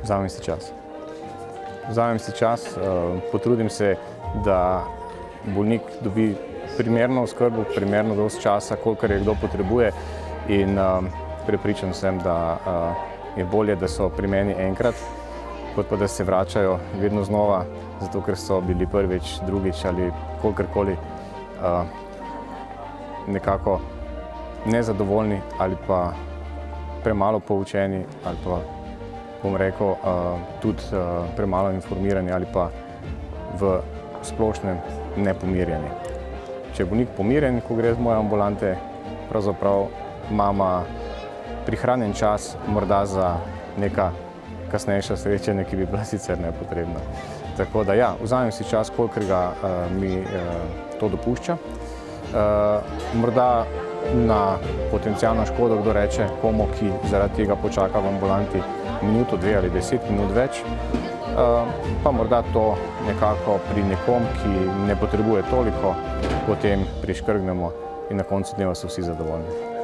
Vzamem si čas. Vzamem si čas, potrudim se, da bolnik dobi primerno oskrbo, primerno dosti časa, kolikor je kdo potrebuje, in prepričan sem, da je bolje, da so pri meni enkrat, kot pa da se vračajo vedno znova, zato ker so bili prvič, drugič ali kolikorkoli nekako nezadovoljni ali pa premalo poučeni ali pa, bom rekel, tudi premalo informirani ali pa v splošnem nepomirjeni. Če je bolnik pomirjen, ko gre z moje ambulante, pravzaprav mama prihranjen čas morda za neka kasnejša srečanja, ki bi bila sicer nepotrebna. Tako da ja, vzamem si čas, kolikor ga mi to dopušča. Morda na potencialno škodo kdo reče komu, ki zaradi tega počaka v ambulanti minuto, 2 ali 10 minut več, pa morda to nekako pri nekom, ki ne potrebuje toliko, potem priškrgnemo in na koncu dneva so vsi zadovoljni.